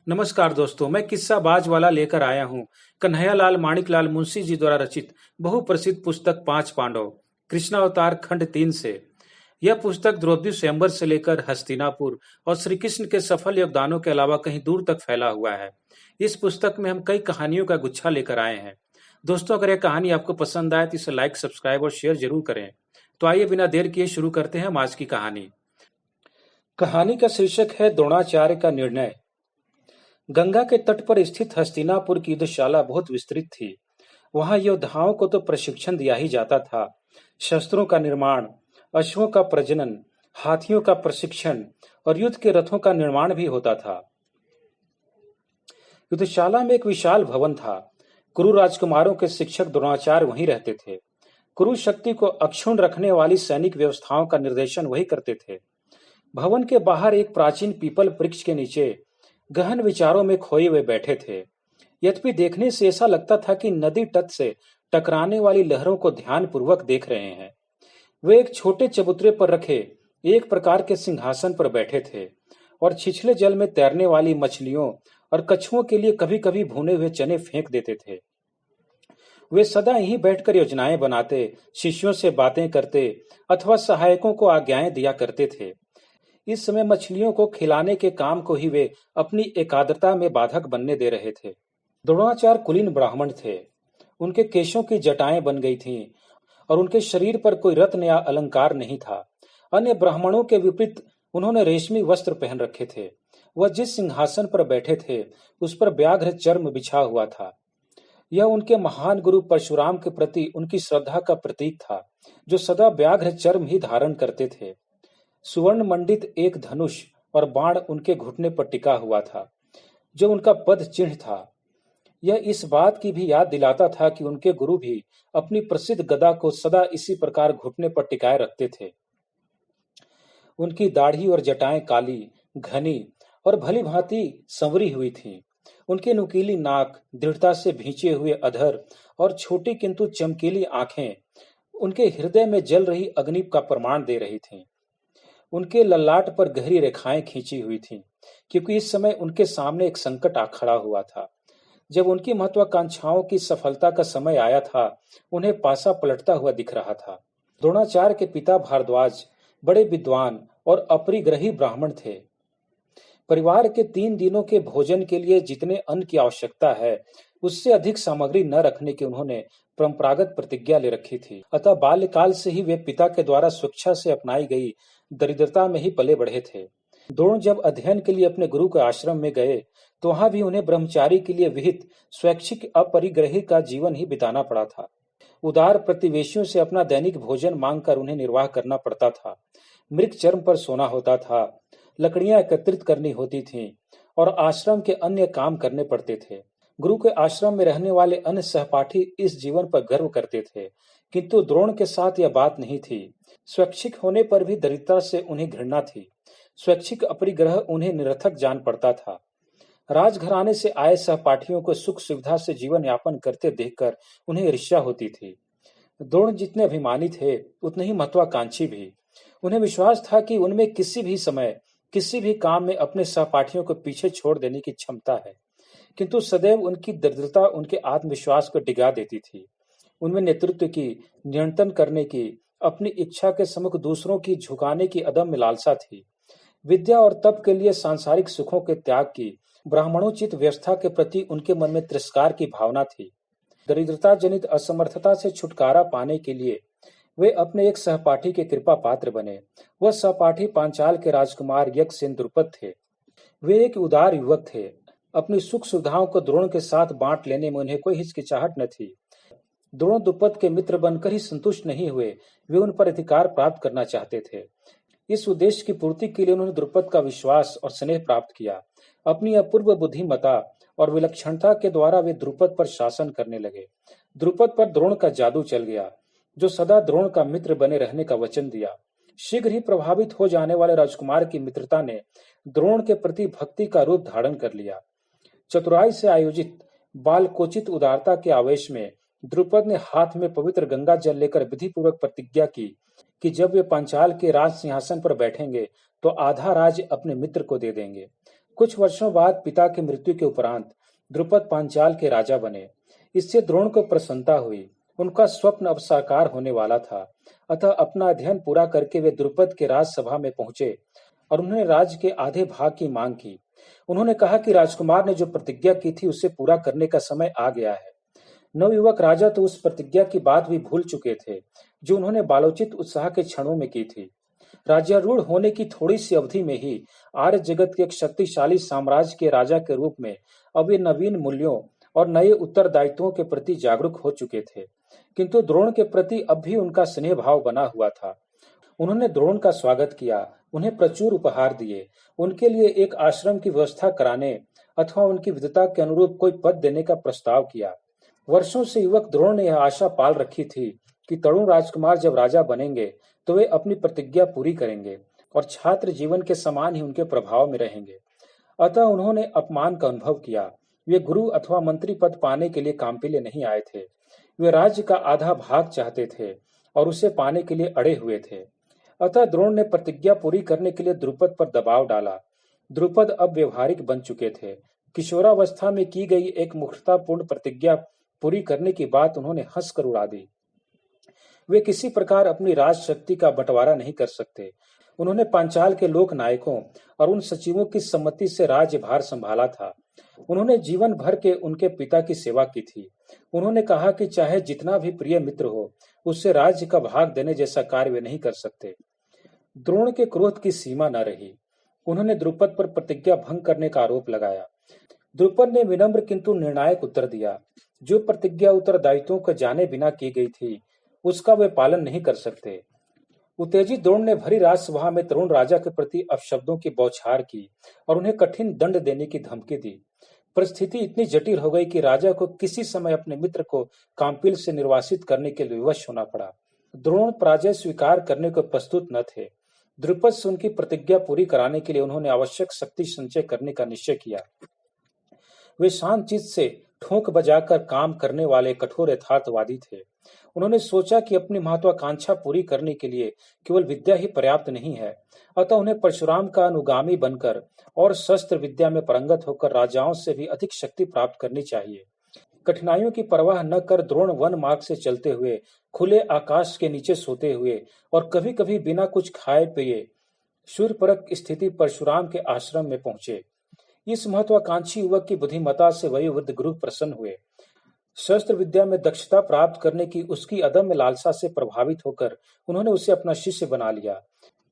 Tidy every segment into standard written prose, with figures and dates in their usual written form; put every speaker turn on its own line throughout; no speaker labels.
नमस्कार दोस्तों, मैं किस्सा बाज वाला लेकर आया हूँ। कन्हैयालाल माणिकलाल मुंशी जी द्वारा रचित बहुप्रसिद्ध पुस्तक पांच पांडव कृष्णावतार खंड 3 से। यह पुस्तक द्रौपदी स्वयंवर से लेकर हस्तिनापुर और श्री कृष्ण के सफल योगदानों के अलावा कहीं दूर तक फैला हुआ है। इस पुस्तक में हम कई कहानियों का गुच्छा लेकर आए हैं। दोस्तों, अगर यह कहानी आपको पसंद आए तो इसे लाइक, सब्सक्राइब और शेयर जरूर करें। तो आइए बिना देर किए शुरू करते हैं हम आज की कहानी। कहानी का शीर्षक है द्रोणाचार्य का निर्णय। गंगा के तट पर स्थित हस्तिनापुर की युद्धशाला बहुत विस्तृत थी। वहां योद्धाओं को तो प्रशिक्षण दिया ही जाता था। शस्त्रों का निर्माण, अश्वों का प्रजनन, हाथियों का प्रशिक्षण और युद्ध के रथों का निर्माण भी होता था। युद्धशाला में एक विशाल भवन था। कुरु राजकुमारों के शिक्षक द्रोणाचार्य वहीं रहते थे। कुरु शक्ति को अक्षुण्ण रखने वाली सैनिक व्यवस्थाओं का निर्देशन वही करते थे। भवन के बाहर एक प्राचीन पीपल वृक्ष के नीचे गहन विचारों में खोए हुए बैठे थे। यद्यपि देखने से ऐसा लगता था कि नदी तट से टकराने वाली लहरों को ध्यानपूर्वक देख रहे हैं। वे एक छोटे चबूतरे पर रखे एक प्रकार के सिंहासन पर बैठे थे और छिछले जल में तैरने वाली मछलियों और कछुओं के लिए कभी-कभी भुने हुए चने फेंक देते थे। वे सदा यहीं बैठकर योजनाएं बनाते, शिष्यों से बातें करते अथवा सहायकों को आज्ञाएं दिया करते थे। इस समय मछलियों को खिलाने के काम को ही वे अपनी एकाग्रता में बाधक बनने दे रहे थे। द्रोणाचार्य कुलीन ब्राह्मण थे। उनके केशों की जटाएं बन गई थीं और उनके शरीर पर कोई रत्न या अलंकार नहीं था। अन्य ब्राह्मणों के विपरीत उन्होंने रेशमी वस्त्र पहन रखे थे। वह जिस सिंहासन पर बैठे थे उस पर व्याघ्र चर्म बिछा हुआ था। यह उनके महान गुरु परशुराम के प्रति उनकी श्रद्धा का प्रतीक था, जो सदा व्याघ्र चर्म ही धारण करते थे। सुवर्ण मंडित एक धनुष और बाण उनके घुटने पर टिका हुआ था, जो उनका पद चिन्ह था। यह इस बात की भी याद दिलाता था कि उनके गुरु भी अपनी प्रसिद्ध गदा को सदा इसी प्रकार घुटने पर टिकाए रखते थे। उनकी दाढ़ी और जटाएं काली, घनी और भली भांति संवरी हुई थीं। उनकी नुकीली नाक, दृढ़ता से भींचे हुए अधर और छोटी किंतु चमकीली आंखें उनके हृदय में जल रही अग्नि का प्रमाण दे रही थीं। उनके ललाट पर गहरी रेखाएं खींची हुई थीं, क्योंकि इस समय उनके सामने एक संकट आ खड़ा हुआ था। जब उनकी महत्वाकांक्षाओं की सफलता का समय आया था, उन्हें पासा पलटता हुआ दिख रहा था। द्रोणाचार्य के पिता भारद्वाज बड़े विद्वान और अपरिग्रही ब्राह्मण थे। परिवार के 3 दिनों के भोजन के लिए जितने अन्न की आवश्यकता है, उससे अधिक सामग्री न रखने की उन्होंने परंपरागत प्रतिज्ञा ले रखी थी। अतः बाल्यकाल से ही वे पिता के द्वारा स्वेच्छा से अपनाई गई दरिद्रता में ही पले बढ़े थे। द्रोण जब अध्ययन के लिए अपने गुरु के आश्रम में गए, तो वहां भी उन्हें ब्रह्मचारी के लिए विहित स्वैच्छिक अपरिग्रही का जीवन ही बिताना पड़ा था। उदार प्रतिवेशियों से अपना दैनिक भोजन मांगकर उन्हें निर्वाह करना पड़ता था। मृग चर्म पर सोना होता था, लकड़ियां एकत्रित करनी होती थीं और आश्रम के अन्य काम करने पड़ते थे। गुरु के आश्रम में रहने वाले अन्य सहपाठी इस जीवन पर गर्व करते थे, किंतु द्रोण के साथ यह बात नहीं थी। स्वैच्छिक होने पर भी दरिद्रता से उन्हें घृणा थी। स्वैच्छिक अपरिग्रह उन्हें निरर्थक जान पड़ता था। राजघराने से आए सहपाठियों को सुख सुविधा से जीवन यापन करते देखकर उन्हें ईर्ष्या होती थी। द्रोण जितने अभिमानी थे, उतने ही महत्वाकांक्षी भी। उन्हें विश्वास था कि उनमें किसी भी समय, किसी भी काम में अपने सहपाठियों को पीछे छोड़ देने की क्षमता है, किंतु सदैव उनकी दरिद्रता उनके आत्मविश्वास को डिगा देती थी। उनमें नेतृत्व की, नियंत्रण करने की, अपनी इच्छा के सम्मुख दूसरों की झुकाने की अदम्य लालसा थी। विद्या और तप के लिए सांसारिक सुखों के त्याग की, ब्राह्मणोचित व्यवस्था के प्रति उनके मन में तिरस्कार की भावना थी। दरिद्रता जनित असमर्थता से छुटकारा पाने के लिए वे अपने एक सहपाठी के कृपा पात्र बने। वह सहपाठी पांचाल के राजकुमार यज्ञसेन द्रुपद थे। वे एक उदार युवक थे। अपनी सुख सुविधाओं को द्रोण के साथ बांट लेने में उन्हें कोई हिचकिचाहट न थी। द्रोण द्रुपद के मित्र बनकर ही संतुष्ट नहीं हुए, वे उन पर अधिकार प्राप्त करना चाहते थे। इस उद्देश्य की पूर्ति के लिए उन्होंने द्रुपद का विश्वास और स्नेह प्राप्त किया। अपनी अपूर्व बुद्धिमता और विलक्षणता के द्वारा वे द्रुपद पर शासन करने लगे। द्रुपद पर द्रोण का जादू चल गया, जो सदा द्रोण का मित्र बने रहने का वचन दिया। शीघ्र ही प्रभावित हो जाने वाले राजकुमार की मित्रता ने द्रोण के प्रति भक्ति का रूप धारण कर लिया। चतुराई से आयोजित बालकोचित उदारता के आवेश में द्रुपद ने हाथ में पवित्र गंगा जल लेकर विधिपूर्वक प्रतिज्ञा की कि जब वे पांचाल के राज सिंहासन पर बैठेंगे तो आधा राज्य अपने मित्र को दे देंगे। कुछ वर्षों बाद पिता की मृत्यु के उपरांत द्रुपद पांचाल के राजा बने। इससे द्रोण को प्रसन्नता हुई। उनका स्वप्न अब साकार होने वाला था। अतः अपना अध्ययन पूरा करके वे द्रुपद के राजसभा में पहुंचे और उन्होंने राज्य के आधे भाग की मांग की। उन्होंने कहा कि राजकुमार ने जो प्रतिज्ञा की थी उसे पूरा करने का समय आ गया है। नवयुवक राजा तो उस प्रतिज्ञा की बात भी भूल चुके थे जो उन्होंने बालोचित उत्साह के क्षणों में की थी। राज्यारूढ़ होने की थोड़ी सी अवधि में ही आर्य जगत के एक शक्तिशाली साम्राज्य के राजा के रूप में अब वे नवीन मूल्यों और नए उत्तरदायित्वों के प्रति जागरूक हो चुके थे। किंतु द्रोण के प्रति अब भी उनका स्नेह भाव बना हुआ था। उन्होंने द्रोण का स्वागत किया, उन्हें प्रचुर उपहार दिए, उनके लिए एक आश्रम की व्यवस्था कराने अथवा उनकी विद्वता के अनुरूप कोई पद देने का प्रस्ताव किया। वर्षों से युवक द्रोण ने यह आशा पाल रखी थी कि तरुण राजकुमार जब राजा बनेंगे तो वे अपनी प्रतिज्ञा पूरी करेंगे और छात्र जीवन के समान ही उनके प्रभाव में रहेंगे। अतः उन्होंने अपमान का अनुभव किया। वे गुरु अथवा मंत्री पद पाने के लिए काम के लिए नहीं आए थे। वे राज्य का आधा भाग चाहते थे और उसे पाने के लिए अड़े हुए थे। अतः द्रोण ने प्रतिज्ञा पूरी करने के लिए द्रुपद पर दबाव डाला। द्रुपद अब व्यवहारिक बन चुके थे। किशोरावस्था में की गई एक मूर्खतापूर्ण प्रतिज्ञा पूरी करने की बात उन्होंने हंसकर उड़ा दी। वे किसी प्रकार अपनी राज शक्ति का बंटवारा नहीं कर सकते। उन्होंने पांचाल के लोक नायकों और उन सचिवों की सम्मति से राज्यभार संभाला था। उन्होंने जीवन भर के उनके पिता की सेवा की थी। उन्होंने कहा कि चाहे जितना भी प्रिय मित्र हो, उससे राज्य का भाग देने जैसा कार्य वे नहीं कर सकते। द्रोण के क्रोध की सीमा न रही। उन्होंने द्रुपद पर प्रतिज्ञा भंग करने का आरोप लगाया। द्रुपद ने विनम्र किंतु निर्णायक उत्तर दिया। जो प्रतिज्ञा उत्तरदायित्वों को जाने बिना की गई थी, उसका वे पालन नहीं कर सकते। उत्तेजित द्रोण ने भरी राजसभा में तरुण राजा के प्रति अपशब्दों की बौछार की और उन्हें कठिन दंड देने की धमकी दी। परिस्थिति इतनी जटिल हो गई कि राजा को किसी समय अपने मित्र को काम्पिल से निर्वासित करने के लिए विवश होना पड़ा। द्रोण पराजय स्वीकार करने को प्रस्तुत न थे। द्रुपद से उनकी प्रतिज्ञा पूरी कराने के लिए उन्होंने आवश्यक शक्ति संचय करने का निश्चय किया। वे शांत चित्त से ठोंक बजाकर काम करने वाले कठोर यथार्थवादी थे। उन्होंने सोचा कि अपनी महत्वाकांक्षा पूरी करने के लिए केवल विद्या ही पर्याप्त नहीं है। अतः उन्हें परशुराम का अनुगामी बनकर और शस्त्र विद्या में पारंगत होकर राजाओं से भी अधिक शक्ति प्राप्त करनी चाहिए। कठिनाइयों की परवाह न कर द्रोण वन मार्ग से चलते हुए, खुले आकाश के नीचे सोते हुए और कभी कभी बिना कुछ खाए पिए सूर्यपरक स्थिति परशुराम के आश्रम में पहुंचे। इस महत्वाकांक्षी युवक की बुद्धिमत्ता से वयोवृद्ध गुरु प्रसन्न हुए। शस्त्र विद्या में दक्षता प्राप्त करने की उसकी अदम्य लालसा से प्रभावित होकर उन्होंने उसे अपना शिष्य बना लिया।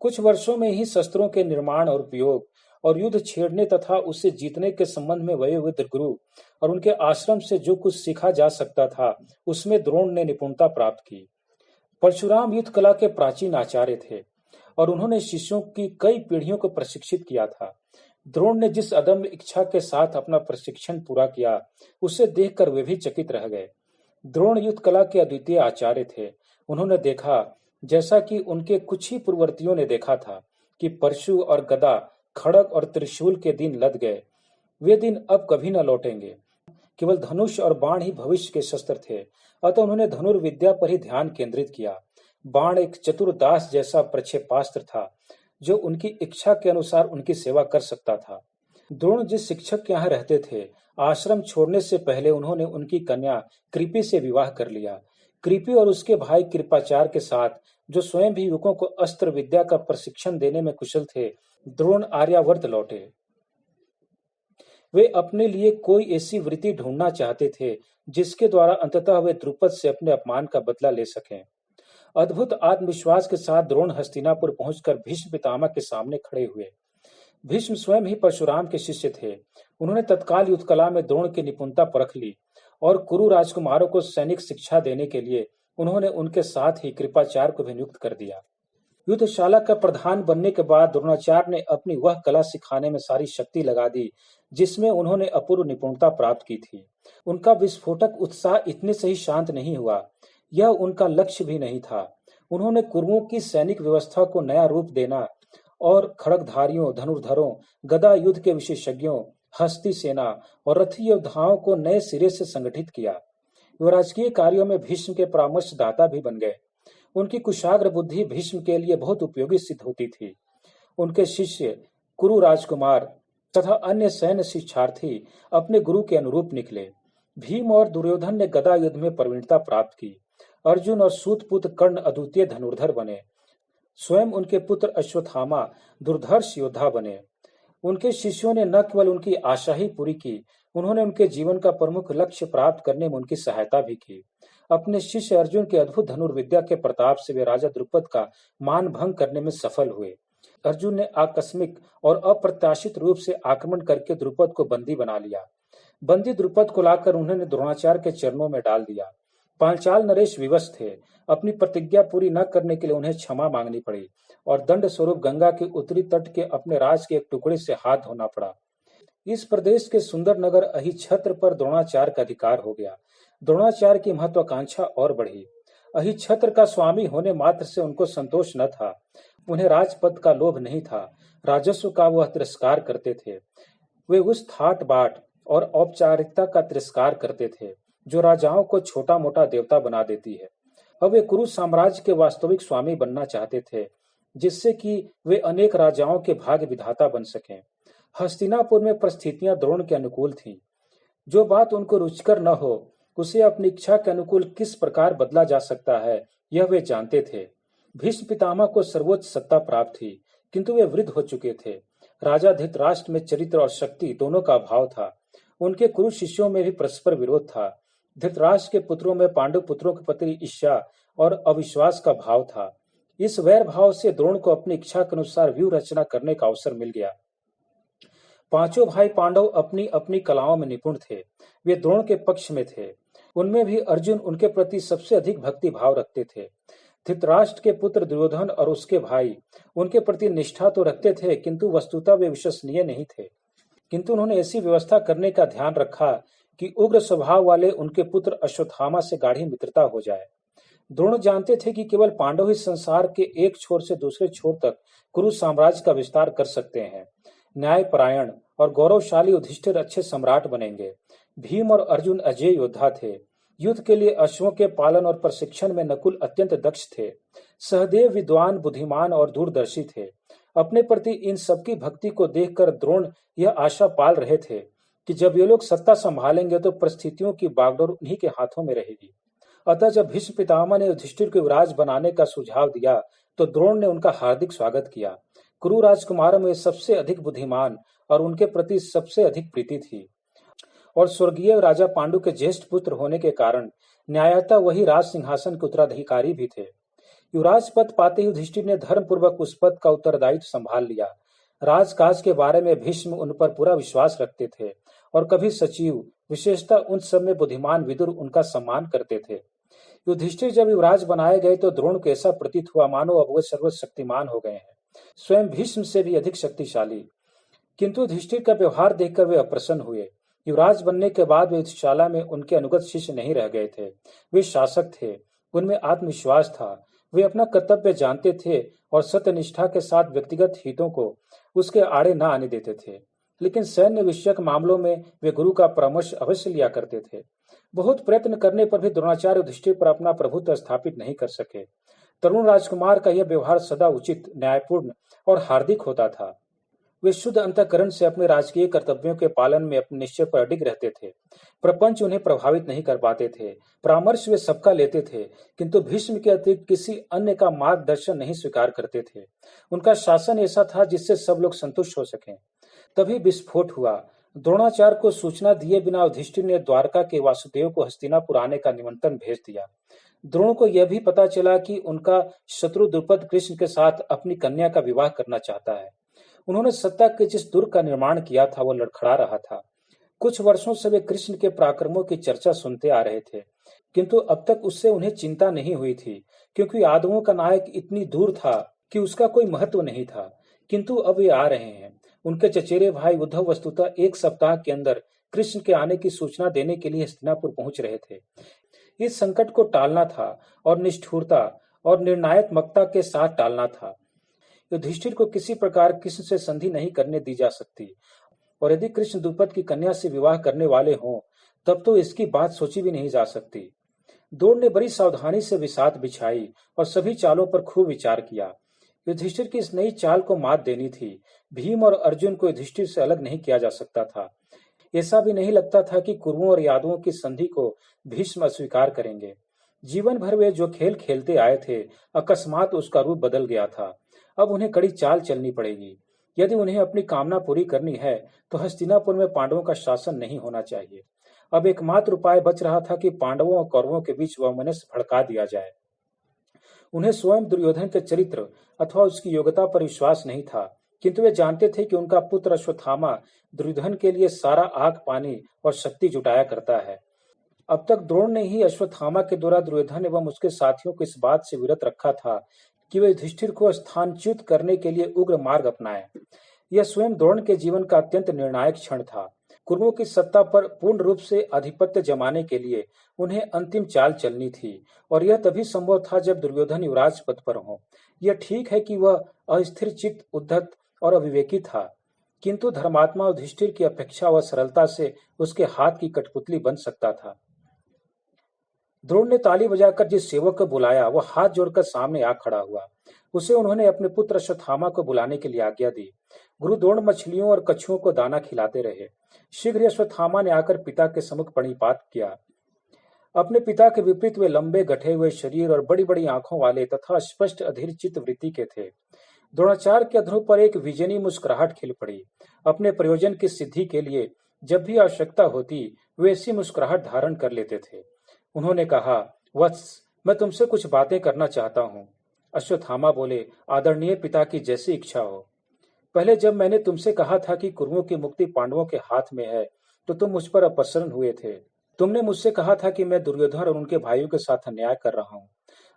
कुछ वर्षों में ही शस्त्रों के निर्माण और उपयोग और युद्ध छेड़ने तथा उसे जीतने के संबंध में वयोवृद्ध गुरु और उनके आश्रम से जो कुछ सीखा जा सकता था, उसमें द्रोण ने निपुणता प्राप्त की। परशुराम युद्ध कला के प्राचीन आचार्य थे और उन्होंने शिष्यों की कई पीढ़ियों को प्रशिक्षित किया था। द्रोण ने जिस अदम्य इच्छा के साथ अपना प्रशिक्षण पूरा किया, उसे देखकर वे भी चकित रह गए। द्रोण युद्ध कला के अद्वितीय आचार्य थे। उन्होंने देखा, जैसा कि उनके कुछ ही पूर्ववर्तियों ने देखा था, कि परशु और गदा, खड़ग और त्रिशूल के दिन लद गए। वे दिन अब कभी न लौटेंगे। केवल धनुष और बाण ही भविष्य के शस्त्र थे। अतः उन्होंने धनुर्विद्या पर ही ध्यान केंद्रित किया। बाण एक चतुर दास जैसा प्रक्षेपास्त्र था जो उनकी इच्छा के अनुसार उनकी सेवा कर सकता था। द्रोण जिस शिक्षक के यहाँ रहते थे, आश्रम छोड़ने से पहले उन्होंने उनकी कन्या कृपि से विवाह कर लिया। कृपि और उसके भाई कृपाचार्य के साथ, जो स्वयं भी युवकों को अस्त्र विद्या का प्रशिक्षण देने में कुशल थे, द्रोण आर्यावर्त लौटे। वे अपने लिए कोई ऐसी वृत्ति ढूंढना चाहते थे जिसके द्वारा अंततः वे द्रुपद से अपने अपमान का बदला ले सकें। अद्भुत आत्मविश्वास के साथ द्रोण हस्तिनापुर पहुंचकर भीष्म पितामह के सामने खड़े हुए। भीष्म स्वयं ही परशुराम के शिष्य थे। उन्होंने तत्काल युद्ध कला में द्रोण की निपुणता परख ली और कुरु राजकुमारों को सैनिक शिक्षा देने के लिए उन्होंने उनके साथ ही कृपाचार्य को भी नियुक्त कर दिया। युद्धशाला का प्रधान बनने के बाद द्रोणाचार्य ने अपनी वह कला सिखाने में सारी शक्ति लगा दी जिसमें उन्होंने अपूर्व निपुणता प्राप्त की थी। उनका विस्फोटक उत्साह इतने से ही शांत नहीं हुआ, यह उनका लक्ष्य भी नहीं था। उन्होंने कुरुओं की सैनिक व्यवस्था को नया रूप देना और खड़गधारियों, धनुर्धरों, गदा युद्ध के विशेषज्ञों, हस्ती सेना और रथी योद्धाओं को नए सिरे से संगठित किया। वे राजकीय कार्यों में भीष्म के परामर्शदाता भी बन गए। उनकी कुशाग्र बुद्धि भीष्म के लिए बहुत उपयोगी सिद्ध होती थी। उनके शिष्य कुरु राजकुमार तथा अन्य सैन्य शिक्षार्थी अपने गुरु के अनुरूप निकले। भीम और दुर्योधन ने गदा युद्ध में प्रवीणता प्राप्त की। अर्जुन और सूत पुत्र कर्ण अद्वितीय धनुर्धर बने। स्वयं उनके पुत्र अश्वत्थामा दुर्धर्ष योद्धा बने। उनके शिष्यों ने न केवल उनकी आशा ही पूरी की, उन्होंने उनके जीवन का प्रमुख लक्ष्य प्राप्त करने में उनकी सहायता भी की। अपने शिष्य अर्जुन के अद्भुत धनुर्विद्या के प्रताप से वे राजा द्रुपद का मान भंग करने में सफल हुए। अर्जुन ने आकस्मिक और अप्रत्याशित रूप से आक्रमण करके द्रुपद को बंदी बना लिया। बंदी द्रुपद को लाकर उन्होंने द्रोणाचार्य के चरणों में डाल दिया। पांचाल नरेश विवश थे। अपनी प्रतिज्ञा पूरी न करने के लिए उन्हें क्षमा मांगनी पड़ी और दंड स्वरूप गंगा के उत्तरी तट के अपने राज के एक टुकड़े से हाथ धोना पड़ा। इस प्रदेश के सुंदर नगर अहिछत्र पर द्रोणाचार्य का अधिकार हो गया। द्रोणाचार्य की महत्वाकांक्षा और बढ़ी। अहिछत्र का स्वामी होने मात्र से उनको संतोष न था। उन्हें राजपद का लोभ नहीं था। राजस्व का वह तिरस्कार करते थे। वे उस ठाट बाट और औपचारिकता का तिरस्कार करते थे जो राजाओं को छोटा मोटा देवता बना देती है। अब वे कुरु साम्राज्य के वास्तविक स्वामी बनना चाहते थे, जिससे कि वे अनेक राजाओं के भाग्य विधाता बन सकें। हस्तिनापुर में परिस्थितियां द्रोण के अनुकूल थीं। जो बात उनको रुचिकर न हो, उसे अपनी इच्छा के अनुकूल किस प्रकार बदला जा सकता है, यह वे जानते थे। भीष्म पितामह को सर्वोच्च सत्ता प्राप्त थी, किंतु वे वृद्ध हो चुके थे। राजा धृतराष्ट्र में चरित्र और शक्ति दोनों का अभाव था। उनके कुरु शिष्यों में भी परस्पर विरोध था। धृतराष्ट्र के पुत्रों में पांडु पुत्रों के प्रति ईर्ष्या और अविश्वास का भाव था। इस वैर भाव से द्रोण को अपनी इच्छा के अनुसार व्यूह रचना करने का अवसर मिल गया। पांचों भाई पांडव अपनी अपनी कलाओं में निपुण थे। वे द्रोण के पक्ष में थे। उनमें भी अर्जुन उनके प्रति सबसे अधिक भक्ति भाव रखते थे। धृतराष्ट्र के पुत्र दुर्योधन और उसके भाई उनके प्रति निष्ठा तो रखते थे, किंतु वस्तुतः वे विश्वसनीय नहीं थे। किंतु उन्होंने ऐसी व्यवस्था करने का ध्यान रखा कि उग्र स्वभाव वाले उनके पुत्र अश्वत्थामा से गाढ़ी मित्रता हो जाए। द्रोण जानते थे कि केवल पांडव ही संसार के एक छोर से दूसरे छोर तक कुरु साम्राज्य का विस्तार कर सकते हैं। न्यायपरायण और गौरवशाली युधिष्ठिर अच्छे सम्राट बनेंगे। भीम और अर्जुन अजय योद्धा थे। युद्ध के लिए अश्वों के पालन और प्रशिक्षण में नकुल अत्यंत दक्ष थे। सहदेव विद्वान, बुद्धिमान और दूरदर्शी थे। अपने प्रति इन सबकी भक्ति को देखकर द्रोण यह आशा पाल रहे थे कि जब ये लोग सत्ता संभालेंगे तो परिस्थितियों की बागडोर उन्हीं के हाथों में रहेगी। अतः जब भीष्म पितामह ने युधिष्ठिर को युवराज बनाने का सुझाव दिया तो द्रोण ने उनका हार्दिक स्वागत किया। कुरु राजकुमारों में सबसे अधिक बुद्धिमान और उनके प्रति सबसे अधिक प्रीति थी, और स्वर्गीय राजा पांडु के ज्येष्ठ पुत्र होने के कारण न्यायतः वही राज सिंहासन के उत्तराधिकारी भी थे। युवराज पद पाते ही युधिष्ठिर ने धर्म पूर्वक उस पद का उत्तरदायित्व संभाल लिया। राजकाज के बारे में भीष्म उन पर पूरा विश्वास रखते थे और कभी सचिव, विशेषतः उन सब में बुद्धिमान विदुर उनका सम्मान करते थे। युधिष्ठिर जब युवराज बनाए गए तो द्रोण को ऐसा प्रतीत हुआ मानो अब वे सर्वशक्तिमान हो गए हैं, स्वयं भीष्म से भी अधिक शक्तिशाली। किंतु युधिष्ठिर का व्यवहार देखकर वे अप्रसन्न हुए। युवराज बनने के बाद वे युद्धशाला में उनके अनुगत शिष्य नहीं रह गए थे। वे शासक थे, उनमें आत्मविश्वास था। वे अपना कर्तव्य जानते थे और सत्यनिष्ठा के साथ व्यक्तिगत हितों को उसके आड़े न आने देते थे। लेकिन सैन्य विषयक मामलों में वे गुरु का परामर्श अवश्य लिया करते थे। बहुत प्रयत्न करने पर भी द्रोणाचार्य युधिष्ठिर पर अपना प्रभुत्व स्थापित नहीं कर सके। तरुण राजकुमार का यह व्यवहार सदा उचित, न्यायपूर्ण और हार्दिक होता था। वे शुद्ध अंतःकरण से अपने राजकीय कर्तव्यों के पालन में अपने निश्चय पर अडिग रहते थे। प्रपंच उन्हें प्रभावित नहीं कर पाते थे। परामर्श वे सबका लेते थे, किंतु भीष्म के अतिरिक्त किसी अन्य का मार्गदर्शन नहीं स्वीकार करते थे। उनका शासन ऐसा था जिससे सब लोग संतुष्ट हो सकें। तभी विस्फोट हुआ। द्रोणाचार्य को सूचना दिए बिना युधिष्ठिर ने द्वारका के वासुदेव को हस्तिनापुर आने का निमंत्रण भेज दिया। द्रोण को यह भी पता चला कि उनका शत्रु द्रुपद कृष्ण के साथ अपनी कन्या का विवाह करना चाहता है। उन्होंने सत्ता के जिस दुर्ग का निर्माण किया था वो लड़खड़ा रहा था। कुछ वर्षों से वे कृष्ण के पराक्रमों की चर्चा सुनते आ रहे थे, किंतु अब तक उससे उन्हें चिंता नहीं हुई थी, क्योंकि यादवों का नायक इतनी दूर था कि उसका कोई महत्व नहीं था। किंतु अब वे आ रहे हैं। उनके चचेरे भाई उद्धव वस्तुतः एक सप्ताह के अंदर कृष्ण के आने की सूचना देने के लिए हस्तिनापुर पहुंच रहे थे। इस संकट को टालना था और निष्ठुरता और निर्णायत्मकता के साथ टालना था। युधिष्ठिर को किसी प्रकार कृष्ण से संधि नहीं करने दी जा सकती, और यदि कृष्ण द्रुपद की कन्या से विवाह करने वाले हों तब तो इसकी बात सोची भी नहीं जा सकती। द्रोण ने बड़ी सावधानी से विसात बिछाई और सभी चालों पर खूब विचार किया। युधिष्ठिर की इस नई चाल को मात देनी थी। भीम और अर्जुन को युधिष्ठिर से अलग नहीं किया जा सकता था। ऐसा भी नहीं लगता था कि कुरुओं और यादवों की संधि को भीष्म अस्वीकार करेंगे। जीवन भर वे जो खेल खेलते आए थे, अकस्मात उसका रूप बदल गया था। अब उन्हें कड़ी चाल चलनी पड़ेगी। यदि उन्हें अपनी कामना पूरी करनी है तो हस्तिनापुर में पांडवों का शासन नहीं होना चाहिए। अब एकमात्र उपाय बच रहा था कि पांडवों और कौरवों के बीच वैमनस्य भड़का दिया जाए। उन्हें स्वयं दुर्योधन के चरित्र अथवा उसकी योग्यता पर विश्वास नहीं था, किंतु वे जानते थे कि उनका पुत्र अश्वत्थामा दुर्योधन के लिए सारा आग पानी और शक्ति जुटाया करता है। अब तक द्रोण ने ही अश्वत्थामा के द्वारा दुर्योधन एवं उसके साथियों को इस बात से विरत रखा था कि वे युधिष्ठिर को स्थानच्युत करने के लिए उग्र मार्ग अपनाएं। यह स्वयं द्रोण के जीवन का अत्यंत निर्णायक क्षण था। कुरुओं की सत्ता पर पूर्ण रूप से आधिपत्य जमाने के लिए उन्हें अंतिम चाल चलनी थी, और यह तभी संभव था जब दुर्योधन युवराज पद पर हो। यह ठीक है कि वह अस्थिर चित्त, उद्धत और अविवेकी था, किंतु धर्मात्मा युधिष्ठिर की अपेक्षा वह सरलता से उसके हाथ की कठपुतली बन सकता था। द्रोण ने ताली बजाकर जिस सेवक को बुलाया वह हाथ जोड़कर सामने आ खड़ा हुआ। उसे उन्होंने अपने पुत्र अश्वत्थामा को बुलाने के लिए आज्ञा दी। गुरु द्रोण मछलियों और कछुओं को दाना खिलाते रहे। शीघ्र ही अश्वत्थामा ने आकर पिता के सम्मुख प्रणिपात किया। अपने पिता के विपरीत वे लंबे गठे हुए शरीर और बड़ी बड़ी आंखों वाले तथा स्पष्ट अधीर चित्त वृत्ति के थे। द्रोणाचार्य के अधरों पर एक विजयी मुस्कुराहट खिल पड़ी। अपने प्रयोजन की सिद्धि के लिए जब भी आवश्यकता होती वे ऐसी मुस्कुराहट धारण कर लेते थे। उन्होंने कहा, वत्स, मैं तुमसे कुछ बातें करना चाहता हूँ। अश्वत्थामा बोले, आदरणीय पिता की जैसी इच्छा हो। पहले जब मैंने तुमसे कहा था कि कुरुओं की मुक्ति पांडवों के हाथ में है तो तुम मुझ पर अप्रसन्न हुए थे। तुमने मुझसे कहा था कि मैं दुर्योधन और उनके भाइयों के साथ अन्याय कर रहा हूँ।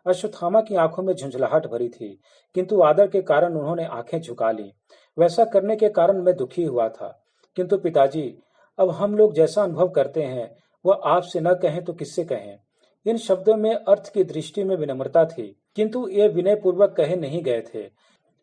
अश्वत्थामा की आंखों में झुंझलाहट भरी थी, किंतु आदर के कारण उन्होंने आंखें झुका ली। वैसा करने के कारण मैं दुखी हुआ था, किंतु पिताजी, अब हम लोग जैसा अनुभव करते हैं वह आपसे न कहें तो किससे कहें। इन शब्दों में अर्थ की दृष्टि में विनम्रता थी, किंतु ये विनय पूर्वक कहे नहीं गए थे।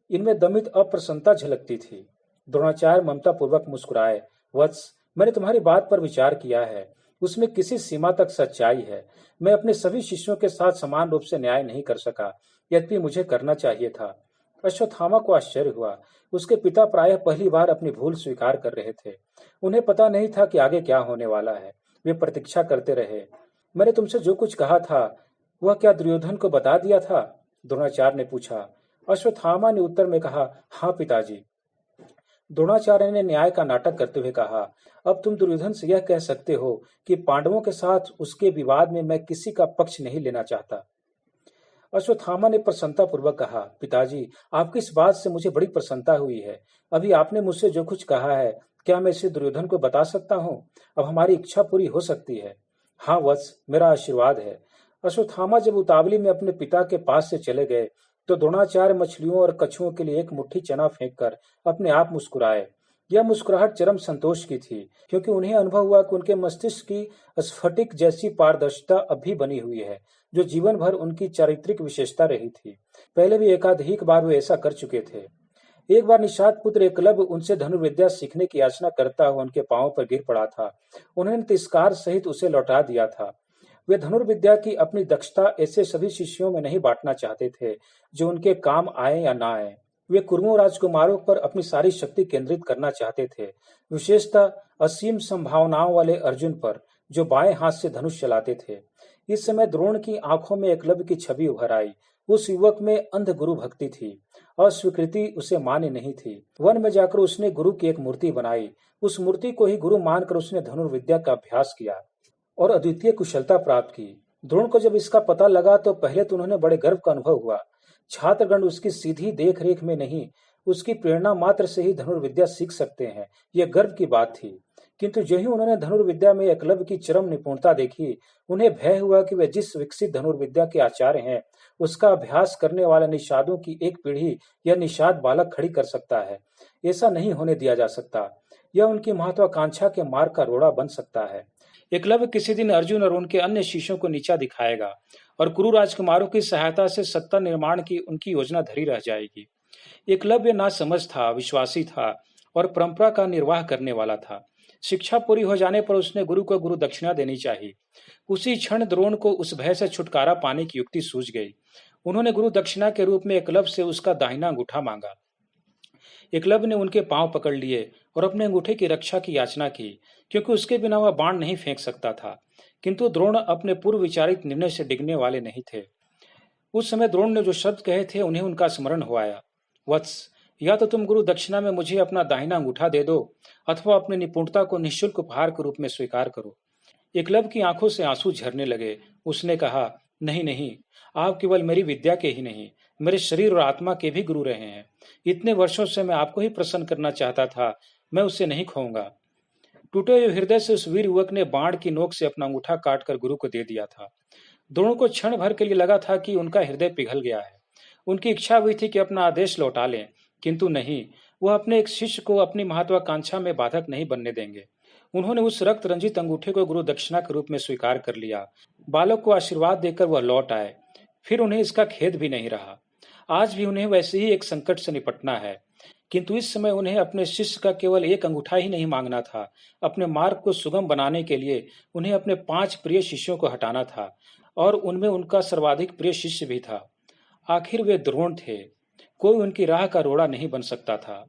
इनमें दमित अप्रसन्नता झलकती थी। द्रोणाचार्य ममता पूर्वक मुस्कुराए, वत्स, मैंने तुम्हारी बात पर विचार किया है। उसमें किसी सीमा तक सच्चाई है। मैं अपने सभी शिष्यों के साथ समान रूप से न्याय नहीं कर सका, यद्यपि मुझे करना चाहिए था। अश्वत्थामा को आश्चर्य हुआ। उसके पिता प्रायः पहली बार अपनी भूल स्वीकार कर रहे थे। उन्हें पता नहीं था कि आगे क्या होने वाला है। वे प्रतीक्षा करते रहे। मैंने तुमसे जो कुछ कहा था वह क्या दुर्योधन को बता दिया था? द्रोणाचार्य ने पूछा। अश्वत्थामा ने उत्तर में कहा, हाँ पिताजी। द्रोणाचार्य ने न्याय का नाटक करते हुए कहा, अब तुम दुर्योधन से यह कह सकते हो कि पांडवों के साथ उसके विवाद में मैं किसी का पक्ष नहीं लेना चाहता। अश्वत्थामा ने प्रसन्नता पूर्वक कहा, पिताजी, आपकी इस बात से मुझे बड़ी प्रसन्नता हुई है। अभी आपने मुझसे जो कुछ कहा है क्या मैं इसे दुर्योधन को बता सकता हूँ? अब हमारी इच्छा पूरी हो सकती है। हाँ वत्स, मेरा आशीर्वाद है। अश्वत्थामा जब उतावली में अपने पिता के पास से चले गए तो द्रोणाचार्य मछलियों और कछुओं के लिए एक मुट्ठी चना फेंककर अपने आप मुस्कुराए। यह मुस्कुराहट चरम संतोष की थी, क्योंकि उन्हें अनुभव हुआ कि उनके मस्तिष्क की स्फटिक जैसी पारदर्शिता अब भी बनी हुई है, जो जीवन भर उनकी चारित्रिक विशेषता रही थी। पहले भी एकाधिक बार वे ऐसा कर चुके थे। एक बार निषाद पुत्र एकलव्य उनसे धनुर्विद्या सीखने की याचना करता हुआ उनके पांवों पर गिर पड़ा था। उन्होंने तिरस्कार सहित उसे लौटा दिया था। वे धनुर्विद्या की अपनी दक्षता ऐसे सभी शिष्यों में नहीं बांटना चाहते थे जो उनके काम आए या ना आए। वे कुरुओं राजकुमारों पर अपनी सारी शक्ति केंद्रित करना चाहते थे, विशेषतः असीम संभावनाओं वाले अर्जुन पर, जो बाएं हाथ से धनुष चलाते थे। इस समय द्रोण की आंखों में एकलव्य की छवि उभर आई। उस युवक में अंध गुरु भक्ति थी। अस्वीकृति उसे मान्य नहीं थी। वन में जाकर उसने गुरु की एक मूर्ति बनाई। उस मूर्ति को ही गुरु मानकर उसने धनुर्विद्या का अभ्यास किया और अद्वितीय कुशलता प्राप्त की। द्रोण को जब इसका पता लगा तो पहले तो उन्होंने बड़े गर्व का अनुभव हुआ। छात्रगण उसकी सीधी देख रेख में नहीं, उसकी प्रेरणा मात्र से ही धनुर्विद्या सीख सकते हैं, यह गर्व की बात थी। किंतु जो ही उन्होंने धनुर्विद्या में एकलव्य की चरम निपुणता देखी, उन्हें भय हुआ कि वे जिस विकसित धनुर्विद्या के आचार्य हैं, उसका अभ्यास करने वाले निषादों की एक पीढ़ी यह निषाद बालक खड़ी कर सकता है। ऐसा नहीं होने दिया जा सकता। यह उनकी महत्वाकांक्षा के मार्ग का रोड़ा बन सकता है। एकलव्य किसी दिन अर्जुन और उनके अन्य शिष्यों को नीचा दिखाएगा और कुरु राजकुमारों की सहायता से सत्ता निर्माण की उनकी योजना धरी रह जाएगी। एकलव्य ना समझ था, विश्वासी था और परंपरा का निर्वाह करने वाला था। शिक्षा पूरी हो जाने पर उसने गुरु को गुरु दक्षिणा देनी चाहिए। उसी क्षण द्रोण को उस भय से छुटकारा पाने की युक्ति सूझ गई। उन्होंने गुरु दक्षिणा के रूप में एकलव्य से उसका दाहिना अंगूठा मांगा। एकलव्य ने उनके पांव पकड़ लिए और अपने अंगूठे की रक्षा की याचना की, क्योंकि उसके बिना वह बाण नहीं फेंक सकता था। किंतु द्रोण अपने पूर्व विचारित निर्णय से डिगने वाले नहीं थे। उस समय द्रोण ने जो शब्द कहे थे उन्हें उनका स्मरण हो आया। वत्स, या तो तुम गुरु दक्षिणा में मुझे अपना दाहिना अंगूठा दे दो, अथवा अपनी निपुणता को निःशुल्क उपहार के रूप में स्वीकार करो। एकलव्य की आंखों से आंसू झरने लगे। उसने कहा, नहीं नहीं, आप केवल मेरी विद्या के ही नहीं, मेरे शरीर और आत्मा के भी गुरु रहे हैं। इतने वर्षों से मैं आपको ही प्रसन्न करना चाहता था, मैं उसे नहीं खोऊंगा। टूटे हुए हृदय से उस वीर युवक ने बाण की नोक से अपना अंगूठा काटकर गुरु को दे दिया था। दोनों को क्षण भर के लिए लगा था कि उनका हृदय पिघल गया है। उनकी इच्छा हुई थी कि अपना आदेश लौटा लें, किंतु नहीं, वह अपने एक शिष्य को अपनी महत्वाकांक्षा में बाधक नहीं बनने देंगे। उन्होंने उस रक्त रंजित अंगूठे को गुरु दक्षिणा के रूप में स्वीकार कर लिया। बालक को आशीर्वाद देकर वह लौट आए। फिर उन्हें इसका खेद भी नहीं रहा। आज भी उन्हें वैसे ही एक संकट से निपटना है, किंतु इस समय उन्हें अपने शिष्य का केवल एक अंगूठा ही नहीं मांगना था। अपने मार्ग को सुगम बनाने के लिए उन्हें अपने 5 प्रिय शिष्यों को हटाना था, और उनमें उनका सर्वाधिक प्रिय शिष्य भी था। आखिर वे द्रोण थे, कोई उनकी राह का रोड़ा नहीं बन सकता था।